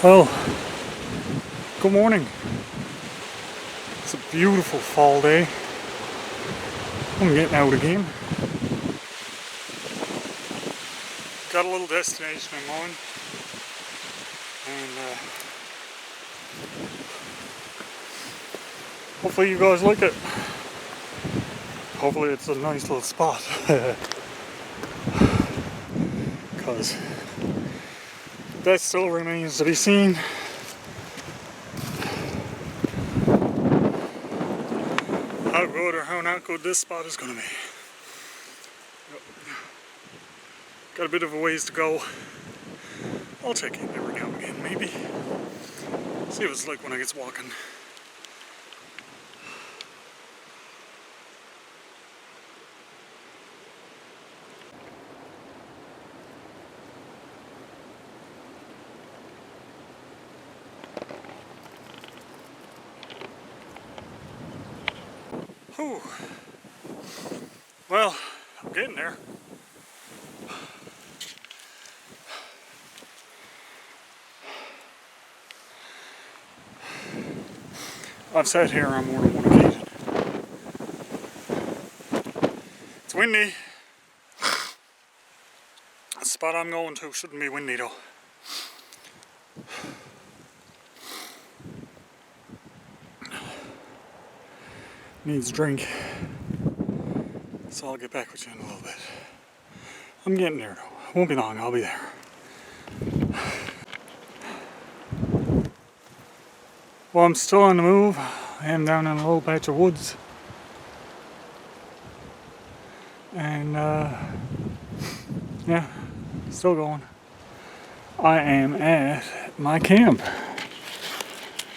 Well, good morning. It's a beautiful fall day. I'm getting out again. Got a little destination in mind, and hopefully you guys like it. Hopefully it's a nice little spot, because that still remains to be seen. How good or how not good this spot is going to be. Yep. Got a bit of a ways to go. I'll check in every now and again, maybe. See what it's like when I get walking. Whew. Well, I'm getting there. I've sat here on more than one occasion. It's windy. The spot I'm going to shouldn't be windy though. Needs a drink. So I'll get back with you in a little bit. I'm getting there though. Won't be long, I'll be there. Well, I'm still on the move. I am down in a little patch of woods. And yeah, still going. I am at my camp.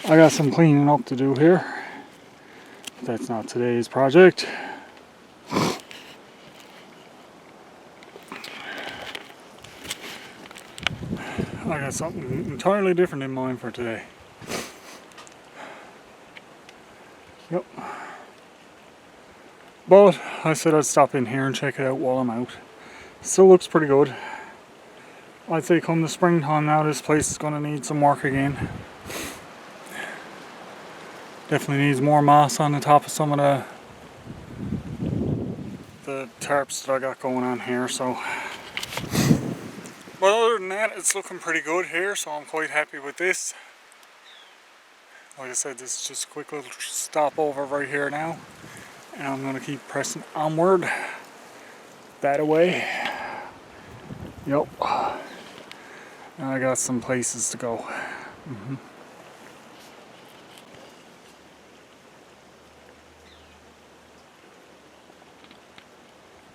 I got some cleaning up to do here. That's not today's project. I got something entirely different in mind for today. Yep. But I said I'd stop in here and check it out while I'm out. Still looks pretty good. I'd say come the springtime now, this place is going to need some work again. Definitely needs more moss on the top of some of the tarps that I got going on here, so. But other than that, it's looking pretty good here, so I'm quite happy with this. Like I said, this is just a quick little stopover right here now. And I'm going to keep pressing onward. That away. Yep. And I got some places to go.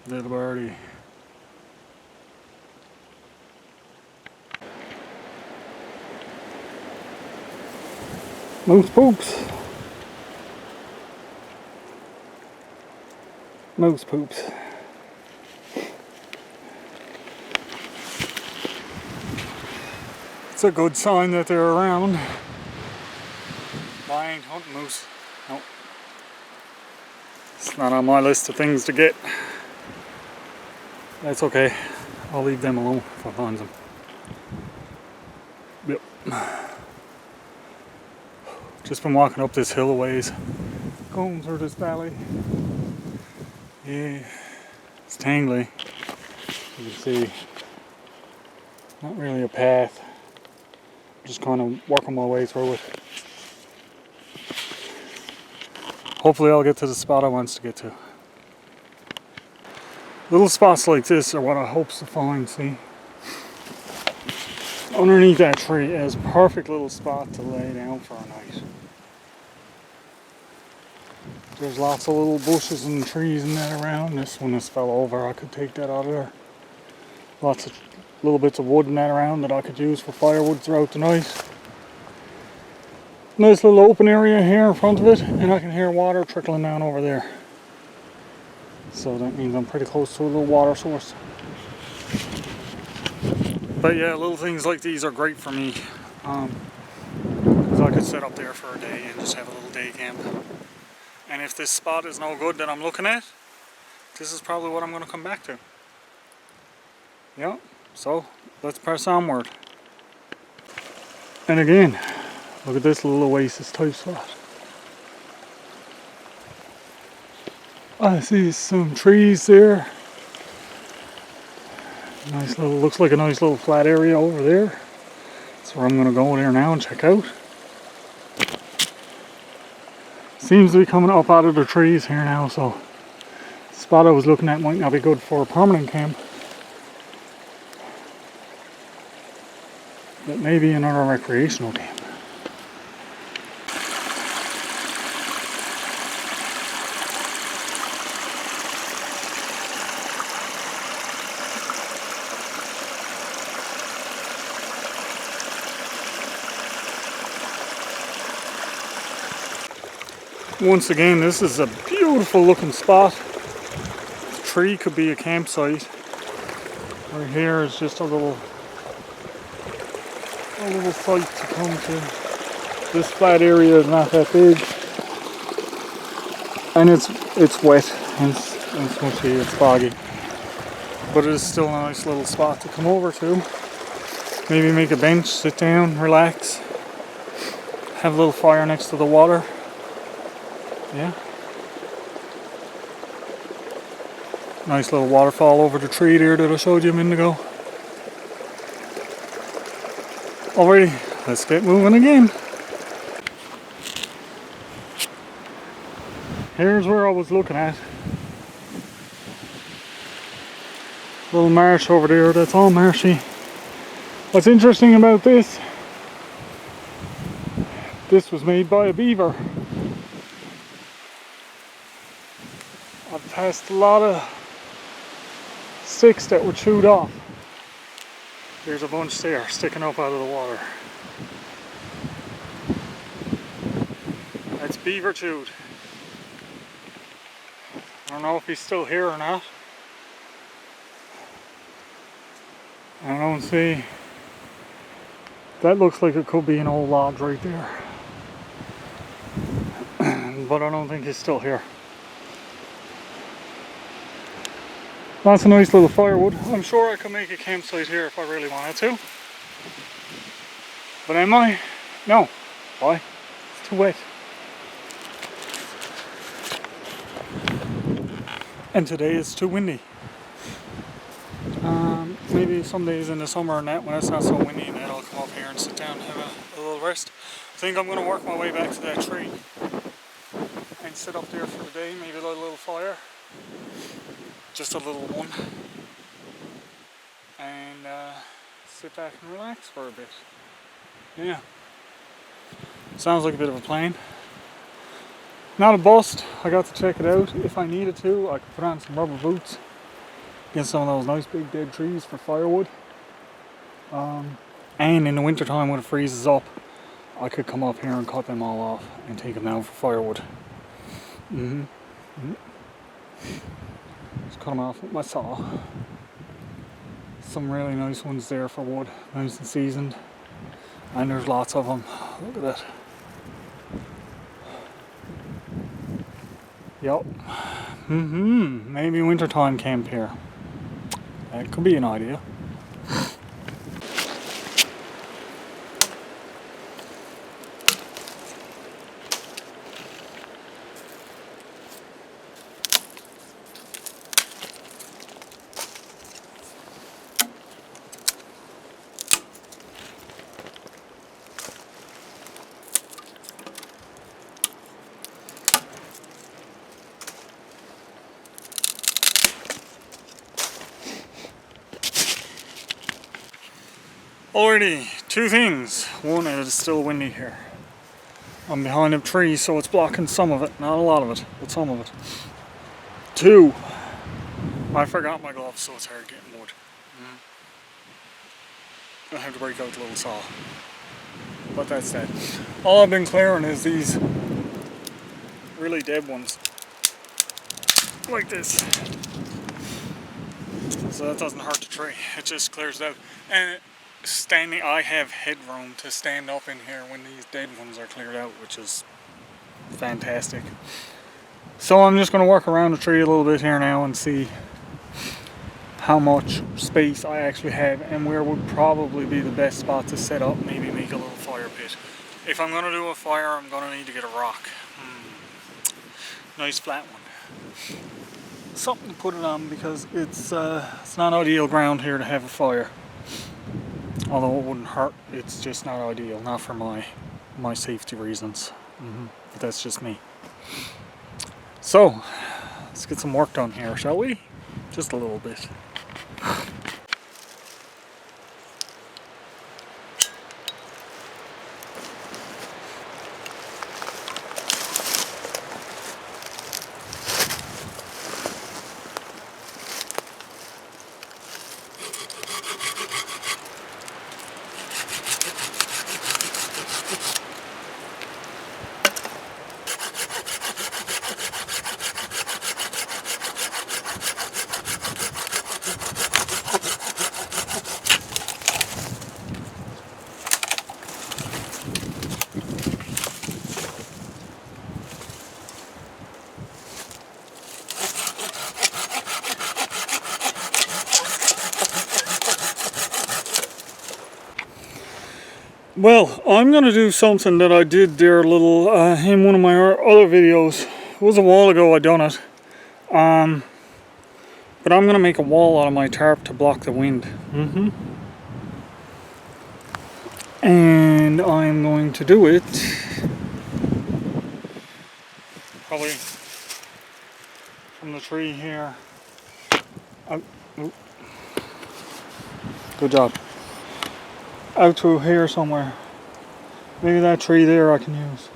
Little birdie. Moose poops. Moose poops. It's a good sign that they're around. But I ain't hunting moose. Nope. It's not on my list of things to get. That's okay. I'll leave them alone if I find them. Yep. Just been walking up this hill a ways. Going through this valley. Yeah. It's tangly. You can see. Not really a path. Just kind of working my way through it. Hopefully I'll get to the spot I want to get to. Little spots like this are what I hope to find, see? Underneath that tree is a perfect little spot to lay down for a night. There's lots of little bushes and trees and that around. This one has fell over. I could take that out of there. Lots of little bits of wood and that around that I could use for firewood throughout the night. Nice little open area here in front of it, and I can hear water trickling down over there. So that means I'm pretty close to a little water source. But yeah, little things like these are great for me. Because I could sit up there for a day and just have a little day camp. And if this spot is no good that I'm looking at, this is probably what I'm going to come back to. Yeah, so let's press onward. And again, look at this little oasis type spot. I see some trees there. Nice little, looks like a nice little flat area over there. That's where I'm going to go there now and check out. Seems to be coming up out of the trees here now, so the spot I was looking at might not be good for a permanent camp. But maybe another recreational camp. Once again, this is a beautiful looking spot. The tree could be a campsite. Right here is just a little site to come to. This flat area is not that big, and it's wet and it's mushy, it's foggy, but it is still a nice little spot to come over to. Maybe make a bench, sit down, relax, have a little fire next to the water. Yeah. Nice little waterfall over the tree there that I showed you a minute ago. Alrighty, let's get moving again. Here's where I was looking at. Little marsh over there, that's all marshy. What's interesting about this was made by a beaver. I've passed a lot of sticks that were chewed off. There's a bunch there sticking up out of the water. That's beaver chewed. I don't know if he's still here or not. I don't see. That looks like it could be an old lodge right there. But I don't think he's still here. That's a nice little firewood. I'm sure I could make a campsite here if I really wanted to. But am I? No. Why? It's too wet. And today it's too windy. Maybe some days in the summer and that, when it's not so windy and that, I'll come up here and sit down and have a little rest. I think I'm going to work my way back to that tree and sit up there for the day, maybe light a little fire. Just a little one, and sit back and relax for a bit. Yeah, sounds like a bit of a plan. Not a bust. I got to check it out. If I needed to, I could put on some rubber boots, get some of those nice big dead trees for firewood. And in the winter time when it freezes up, I could come up here and cut them all off and take them down for firewood. Just cut them off with my saw. Some really nice ones there for wood, nice and seasoned, and there's lots of them. Look at that. Yep. Maybe wintertime camp here. That could be an idea. Alrighty, two things. One, it is still windy here. I'm behind a tree, so it's blocking some of it. Not a lot of it, but some of it. Two, I forgot my gloves, so it's hard getting wood. I have to break out the little saw. But that's that. All I've been clearing is these really dead ones. Like this. So that doesn't hurt the tree. It just clears it out. And I have headroom to stand up in here when these dead ones are cleared out, which is fantastic. So I'm just going to work around the tree a little bit here now and see how much space I actually have and where would probably be the best spot to set up, maybe make a little fire pit. If I'm gonna do a fire, I'm gonna need to get a rock. Nice flat one. Something to put it on, because it's not ideal ground here to have a fire. Although it wouldn't hurt, it's just not ideal, not for my safety reasons. But that's just me. So, let's get some work done here, shall we? Just a little bit. Well, I'm going to do something that I did there a little in one of my other videos. It was a while ago I done it. But I'm going to make a wall out of my tarp to block the wind. And I'm going to do it probably from the tree here. Good job. Out to here somewhere. Maybe that tree there I can use.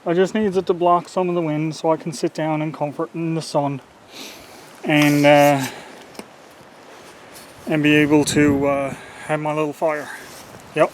I just need it to block some of the wind so I can sit down in comfort in the sun and be able to have my little fire. Yep.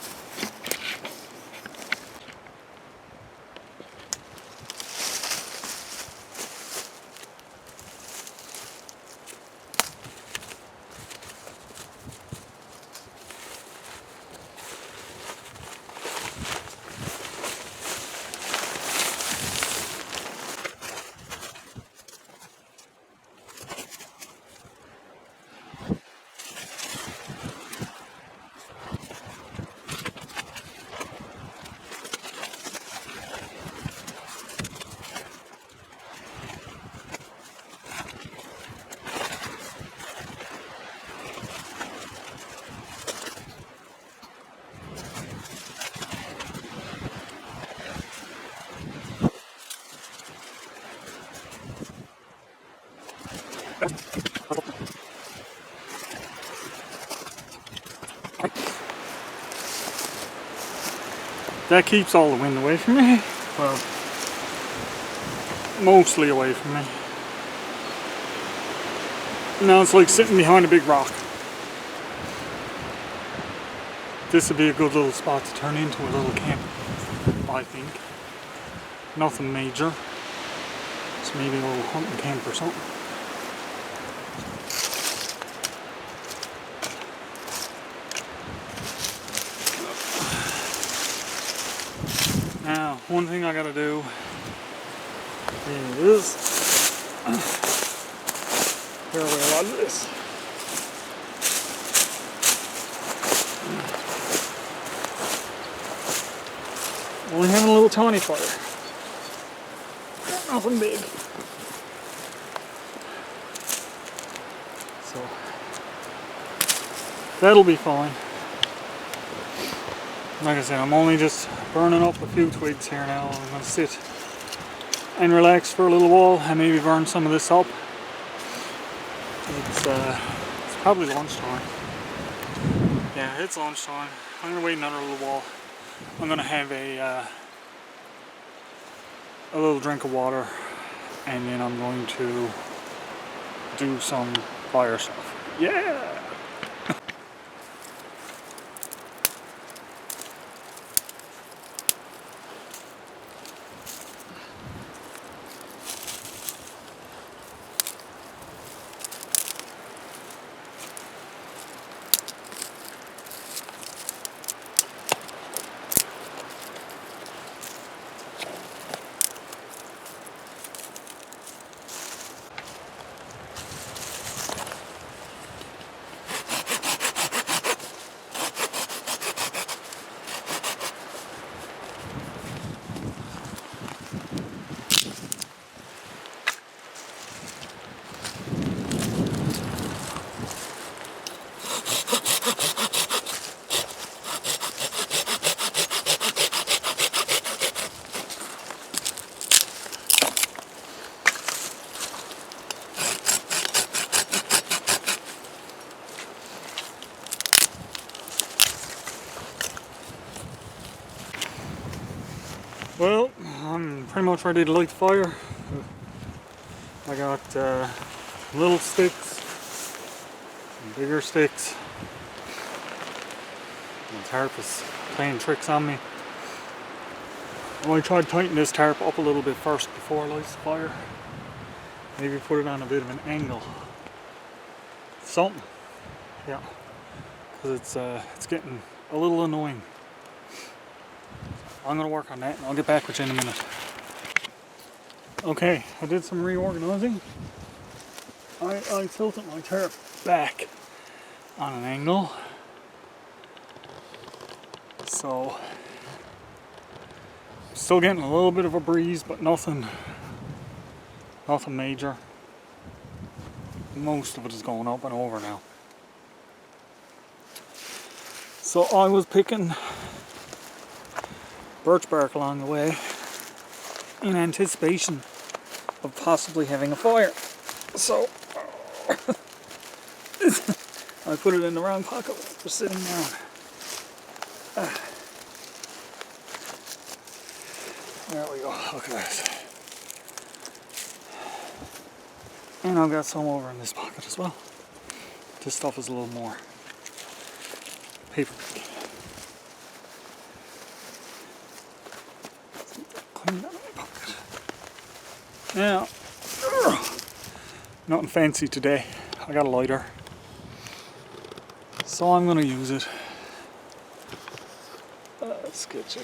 That keeps all the wind away from me. Well, mostly away from me. Now it's like sitting behind a big rock. This would be a good little spot to turn into a little camp, I think. Nothing major. It's maybe a little hunting camp or something. Now, one thing I gotta do is clear away a lot of this. Only having a little tiny fire. Nothing big. So that'll be fine. Like I said, I'm only just burning up a few twigs here now. I'm going to sit and relax for a little while and maybe burn some of this up. It's probably lunchtime. Yeah, it's lunchtime. I'm going to wait another little while. I'm going to have a little drink of water, and then I'm going to do some fire stuff. Yeah! Well, I'm pretty much ready to light the fire. I got little sticks, and bigger sticks. The tarp is playing tricks on me. I might try to tighten this tarp up a little bit first before I light the fire. Maybe put it on a bit of an angle. Something. Yeah. Because it's getting a little annoying. I'm going to work on that and I'll get back with you in a minute. Okay, I did some reorganizing. I tilted my tarp back on an angle. So, still getting a little bit of a breeze, but nothing major. Most of it is going up and over now. So I was picking birch bark along the way in anticipation of possibly having a fire. So I put it in the wrong pocket for sitting down. There we go, look at that. And I've got some over in this pocket as well. This stuff is a little more paper. Clean that in my pocket. Now, nothing fancy today. I got a lighter, so I'm gonna use it. Let's get you.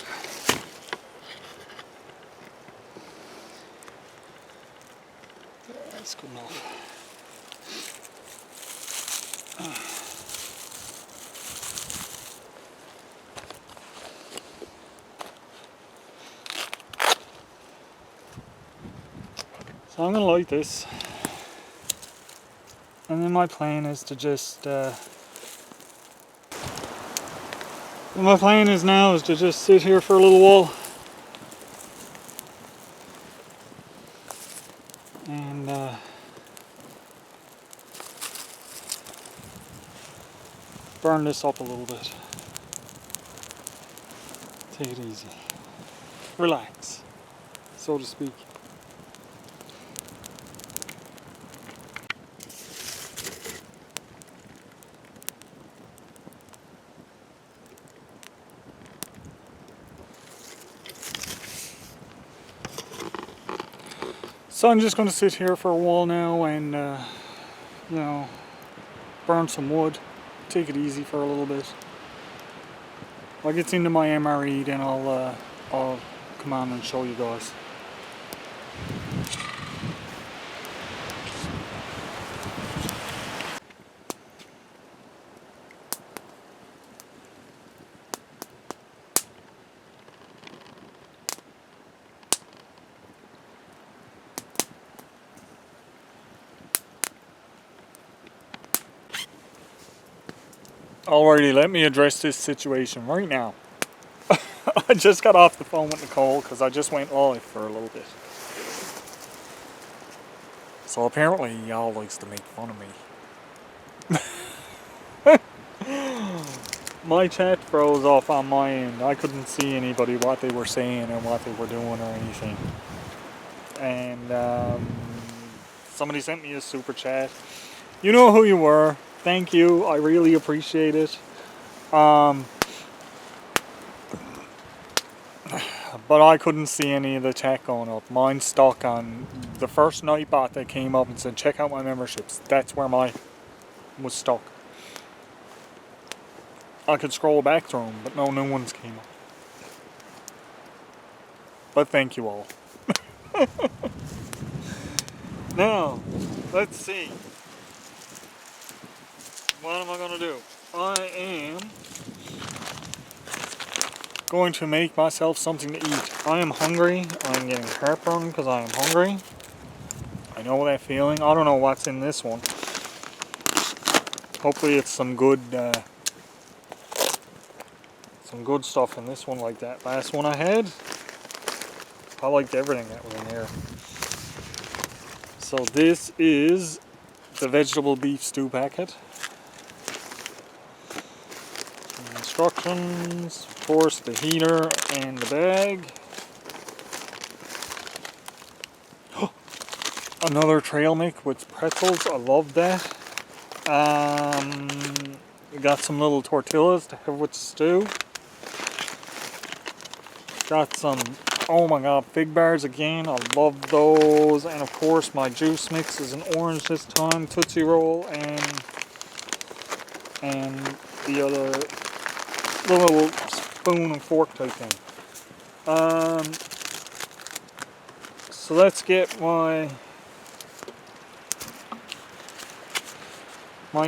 That's good enough. So I'm gonna light this, and then my plan is to just my plan is now is to just sit here for a little while and burn this up a little bit. Take it easy, relax, so to speak. So I'm just going to sit here for a while now and, you know, burn some wood, take it easy for a little bit. When I get into my MRE, then I'll come on and show you guys. Alrighty, let me address this situation right now. I just got off the phone with Nicole because I just went live for a little bit. So apparently y'all likes to make fun of me. My chat froze off on my end. I couldn't see anybody, what they were saying or what they were doing or anything. And somebody sent me a super chat. You know who you were. Thank you, I really appreciate it. But I couldn't see any of the chat going up. Mine's stuck on the first Nightbot that came up and said, check out my memberships. That's where mine was stuck. I could scroll back through them, but no new ones came up. But thank you all. Now, let's see. What am I going to do? I am going to make myself something to eat. I am hungry. I'm getting heartburn because I am hungry. I know that feeling. I don't know what's in this one. Hopefully it's some good stuff in this one like that last one I had. I liked everything that was in here. So this is the vegetable beef stew packet. Instructions, of course, the heater and the bag. another trail mix with pretzels. I love that. We got some little tortillas to have with the stew. Got some, oh my god, fig bars again. I love those. And of course my juice mix is an orange this time, Tootsie Roll, and the other, the little spoon and fork type thing. So let's get my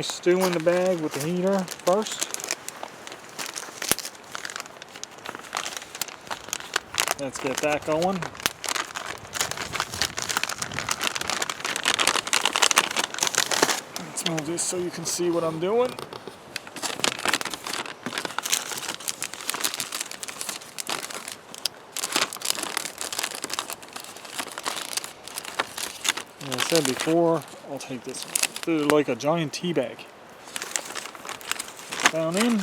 stew in the bag with the heater first. Let's get that going. Let's move this so you can see what I'm doing. As I said before, I'll take this one. They're like a giant tea bag. Down in.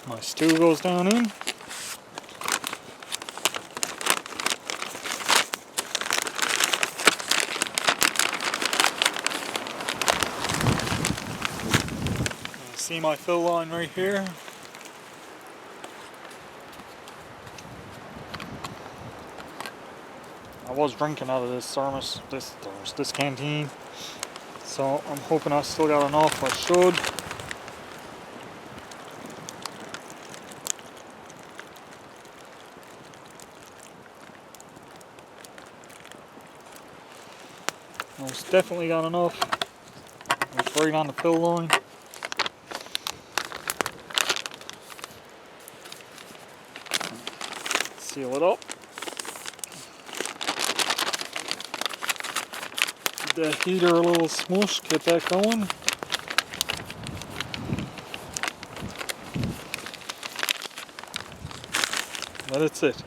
My stew goes down in. See my fill line right here. I was drinking out of this thermos, this canteen, so I'm hoping I still got enough. I should. Most definitely got enough. It's right on the fill line. Seal it up. Give that heater a little smush, get that going. Let it sit.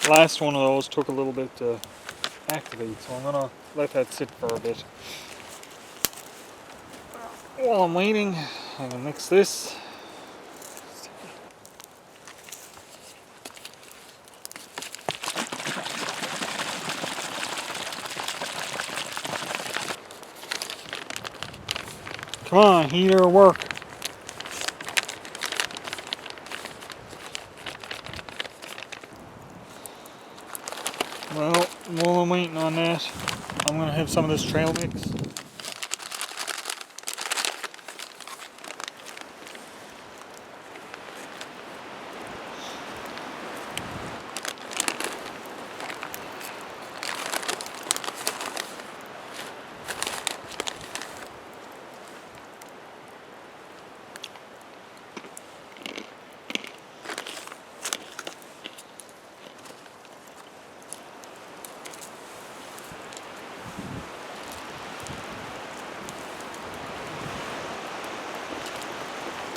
Last one of those took a little bit to activate, so I'm gonna let that sit for a bit. While I'm waiting, I can mix this. Come on, heater, work. Well, while I'm waiting on that, I'm going to have some of this trail mix.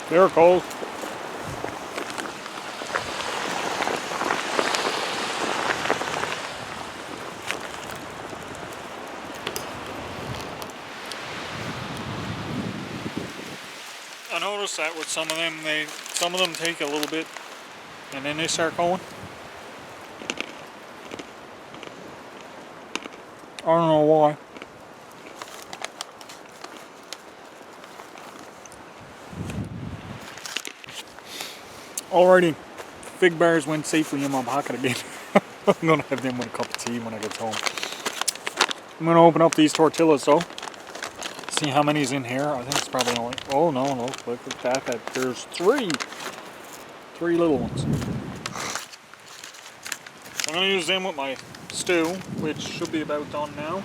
They're cold. I noticed that with some of them take a little bit and then they start going. I don't know why. Alrighty, fig bars went safely in my pocket again. I'm gonna have them with a cup of tea when I get home. I'm gonna open up these tortillas though. See how many's in here. I think it's probably only, oh no, look at that, there's three little ones. I'm gonna use them with my stew, which should be about done now.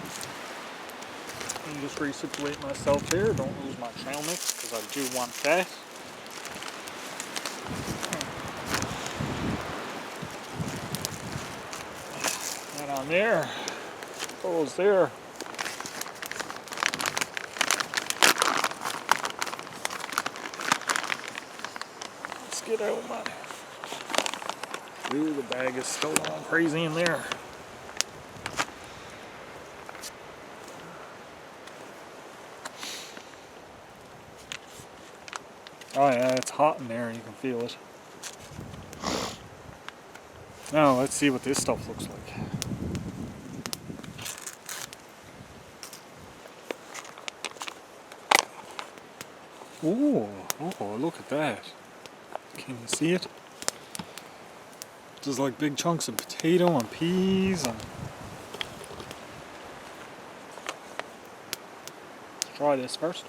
And just resituate myself here. Don't lose my trail mix because I do want that. And on there, those there. get out, man. Ooh, the bag is still going crazy in there. Oh yeah, it's hot in there, you can feel it. Now let's see what this stuff looks like. Ooh, oh, look at that. Can you see it? Just like big chunks of potato and peas and... Let's try this first.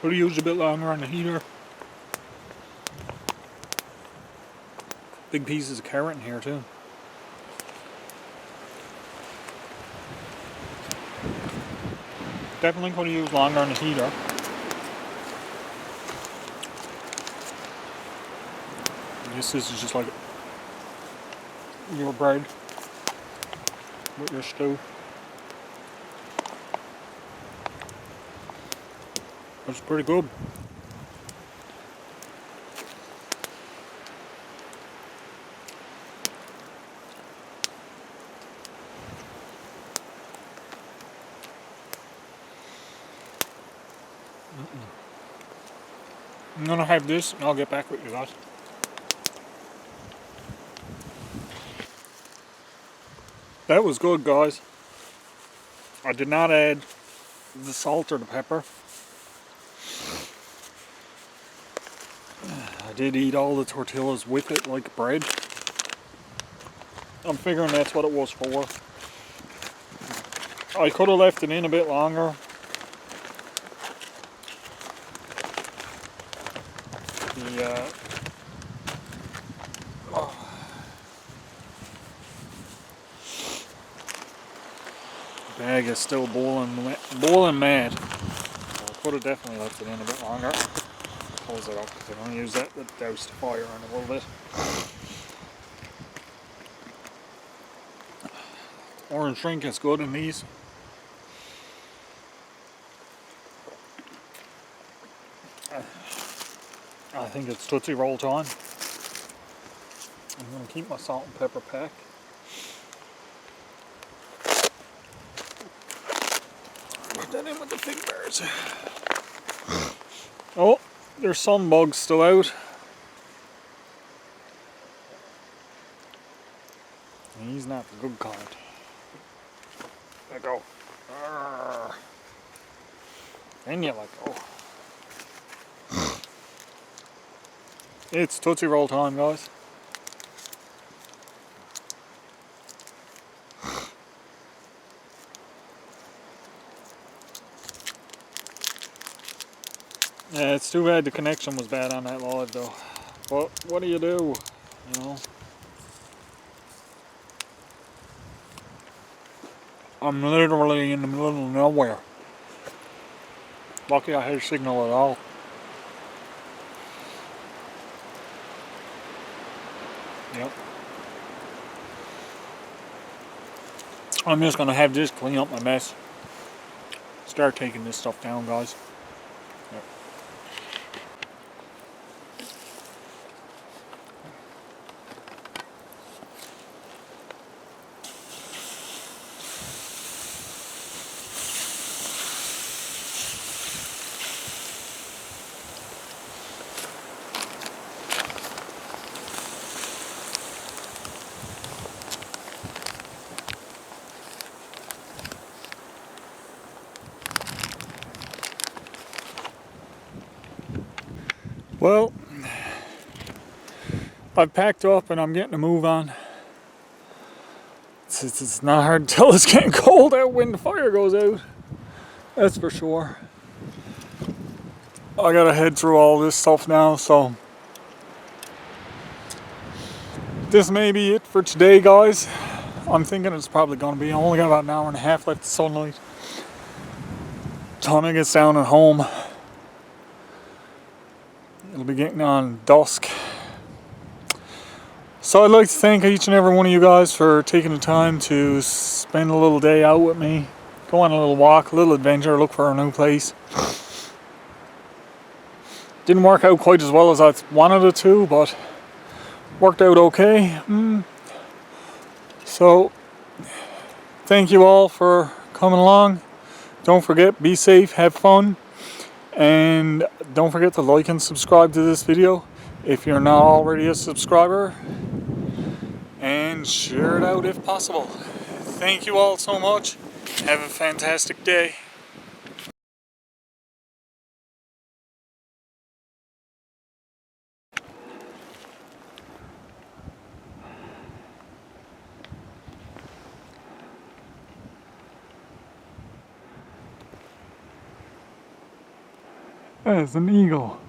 Could have used a bit longer on the heater. Big pieces of carrot in here too. Definitely could have used longer on the heater. This is just like your bread with your stew. It's pretty good. I'm gonna have this and I'll get back with you guys. That was good, guys. I did not add the salt or the pepper. I did eat all the tortillas with it like bread. I'm figuring that's what it was for. I could have left it in a bit longer. The bag is still boiling mad. So I could have definitely left it in a bit longer. Close it up because I'm going to use that to douse the fire in a little bit. Orange drink is good in these. I think it's Tootsie Roll time. I'm going to keep my salt and pepper pack. Put that in with the Fig Bears. Oh, there's some bugs still out. He's not the good kind. Let go. And you let go. It's Tootsie Roll time, guys. Yeah, it's too bad the connection was bad on that live though. But what do? You know? I'm literally in the middle of nowhere. Lucky I had a signal at all. Yep. I'm just gonna have this clean up my mess. Start taking this stuff down, guys. Yep. Well, I've packed up and I'm getting a move on. It's not hard to tell it's getting cold out when the fire goes out. That's for sure. I gotta head through all this stuff now, so this may be it for today, guys. I'm thinking it's probably gonna be. I only got about an hour and a half left of sunlight. Time it gets down at home, it'll be getting on dusk. So I'd like to thank each and every one of you guys for taking the time to spend a little day out with me. Go on a little walk, a little adventure, look for a new place. Didn't work out quite as well as I wanted it to, but worked out okay. So thank you all for coming along. Don't forget, be safe, have fun, and don't forget to like and subscribe to this video if you're not already a subscriber, and share it out if possible. Thank you all so much. Have a fantastic day. There's an eagle.